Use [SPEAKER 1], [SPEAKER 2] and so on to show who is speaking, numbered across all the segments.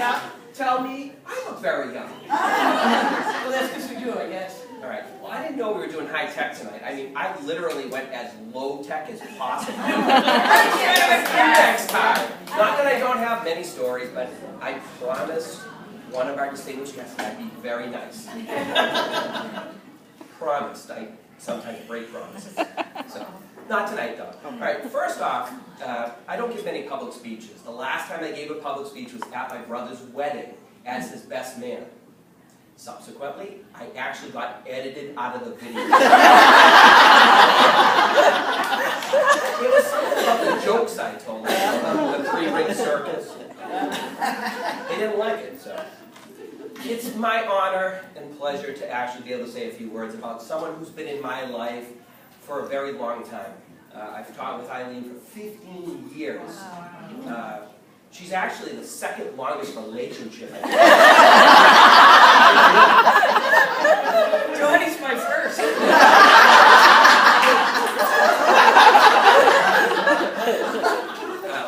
[SPEAKER 1] Yeah. Tell me, I look very young.
[SPEAKER 2] Well, that's because we do, I guess.
[SPEAKER 1] All right. Well, I didn't know we were doing high tech tonight. I mean, I literally went as low tech as possible. Next time. Not that I don't have many stories, but I promised one of our distinguished guests I'd be very nice. Promised. I sometimes break promises. So, not tonight, though. All right. First off, I don't give many public speeches. The last time I gave a public speech was at my brother's wedding as his best man. Subsequently, I actually got edited out of the video. It was something about the jokes I told them, about the three-ring circus. They didn't like it, so. It's my honor and pleasure to actually be able to say a few words about someone who's been in my life for a very long time. I've taught with Eileen for 15 years. She's actually the second longest relationship I've had.
[SPEAKER 2] Johnny's my first.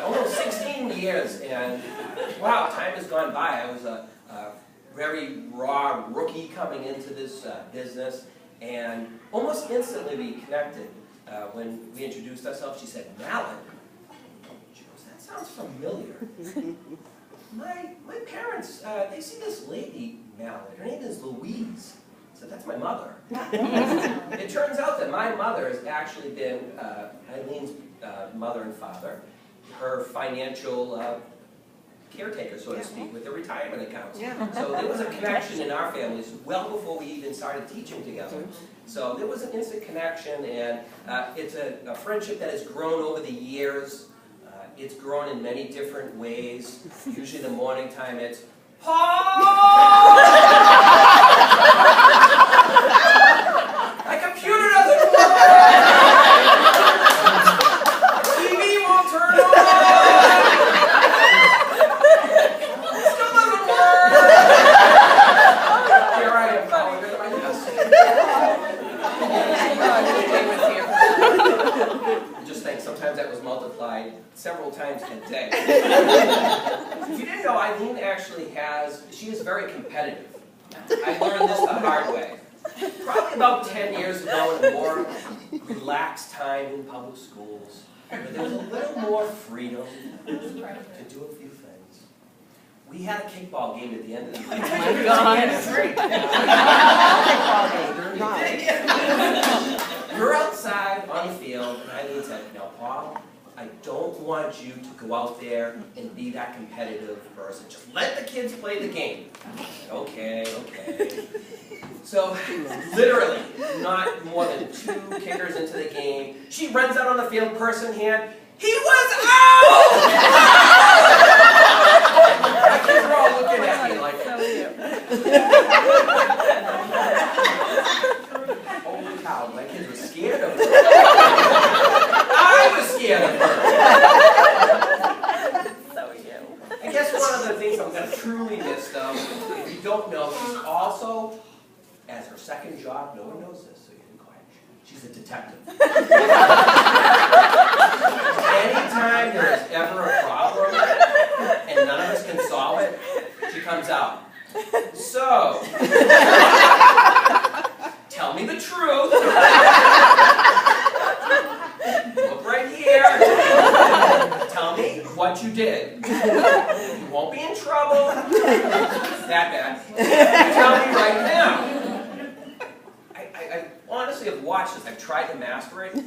[SPEAKER 1] Almost 16 years, and wow, time has gone by. I was a very raw rookie coming into this business, and almost instantly we connected. When we introduced ourselves, she said, "Mallet." She goes, "That sounds familiar." My parents, they see this lady, Mallet. Her name is Louise. I said, "That's my mother." It turns out that my mother has actually been Eileen's mother and father, her financial caretaker, so to speak, with the retirement accounts. So there was a connection in our families well before we even started teaching together. So there was an instant connection, and it's a friendship that has grown over the years. It's grown in many different ways. Usually the morning time it's, "Paul! My computer doesn't work! TV won't turn on! Still doesn't work!" Here I am calling her to my desk. Just think, sometimes that was multiplied several times a day. If you didn't know, Eileen actually she is very competitive. I learned this the hard way. Probably about 10 years ago in a more relaxed time in public schools, where there was a little more freedom to do a few things. We had a kickball game at the end of the night.
[SPEAKER 2] Oh my God.
[SPEAKER 1] We're outside on the field, and Eileen said, "Now, Paul, I don't want you to go out there and be that competitive person. Just let the kids play the game." I said, "Okay, okay." So, literally, not more than 2 kickers into the game, she runs out on the field, purse in hand. "He was out!" My kids were all looking at me like, holy cow, my kids were scared of her. I was scared of her. I guess one of the things I'm going to truly miss, though, if you don't know, she's also, as her second job, no one knows this, so you can be quiet, she's a detective. Anytime there is ever a problem and none of us can solve it, she comes out. "So, tell me the truth. Look right here. Tell me what you did. You won't be in trouble. That bad. Tell me right now." I honestly have watched this. I've tried to master it. I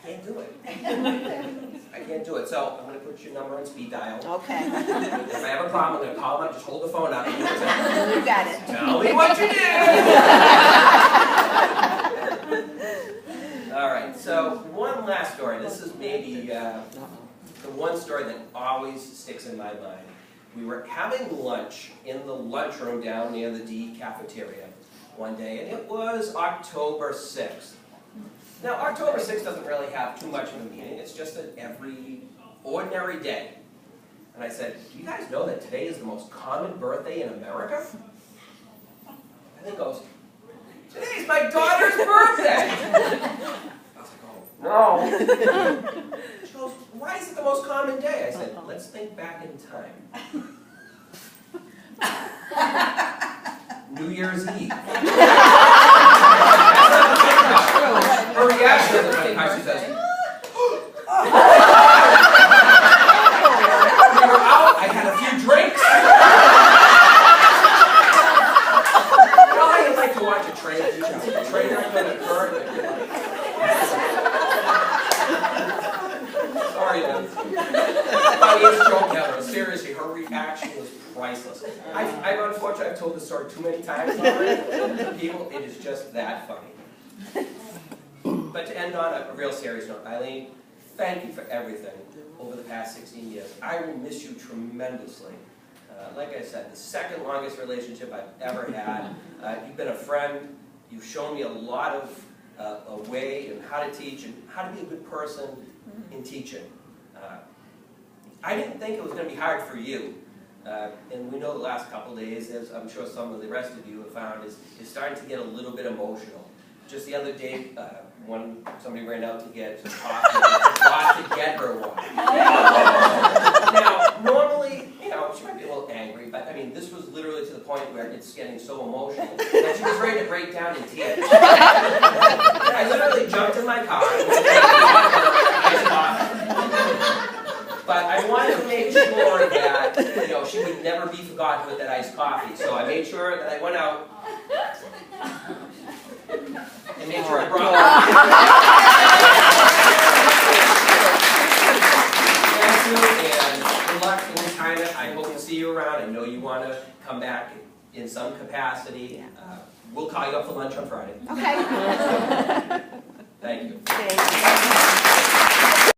[SPEAKER 1] can't do it. I can't do it. So I'm going to put your number on speed dial.
[SPEAKER 3] Okay.
[SPEAKER 1] If I have a problem, I'm going to call them up. Just hold the phone up. And
[SPEAKER 3] You got it.
[SPEAKER 1] "Tell me what you did." All right. So one last story. This is maybe the one story that always sticks in my mind. We were having lunch in the lunchroom down near the D cafeteria one day, and it was October 6th. Now, October 6th doesn't really have too much of a meaning. It's just an every ordinary day. And I said, "Do you guys know that today is the most common birthday in America?" And he goes, "Today's my daughter's birthday!" I was like, "Oh, no." She goes, "Why is it the most common day?" I said, "Let's think back in time. New Year's Eve. Her reaction is funny how she says, we were out, I had a few drinks. You know how you like to watch a train wreck going to occur? Sorry, man. Funniest joke ever. Seriously, her reaction was priceless. I've unfortunately, I've told this story too many times already to people. It is just that funny. But to end on a real serious note, Eileen, thank you for everything over the past 16 years. I will miss you tremendously. Like I said, the second longest relationship I've ever had. You've been a friend. You've shown me a lot of a way and how to teach and how to be a good person in teaching. I didn't think it was going to be hard for you. And we know the last couple of days, as I'm sure some of the rest of you have found, is starting to get a little bit emotional. Just the other day, when somebody ran out to get some coffee, I forgot to get her one. Now, normally, you know, she might be a little angry, but I mean, this was literally to the point where it's getting so emotional that she was ready to break down in tears. I literally jumped in my car and iced coffee. But I wanted to make sure that, you know, she would never be forgotten with that iced coffee. So I made sure that I went out and made sure I brought her. Thank you, and good luck in retirement. I hope to see you around. I know you want to come back in some capacity. We'll call you up for lunch on Friday.
[SPEAKER 3] Okay.
[SPEAKER 1] Thank you.
[SPEAKER 3] Thank you.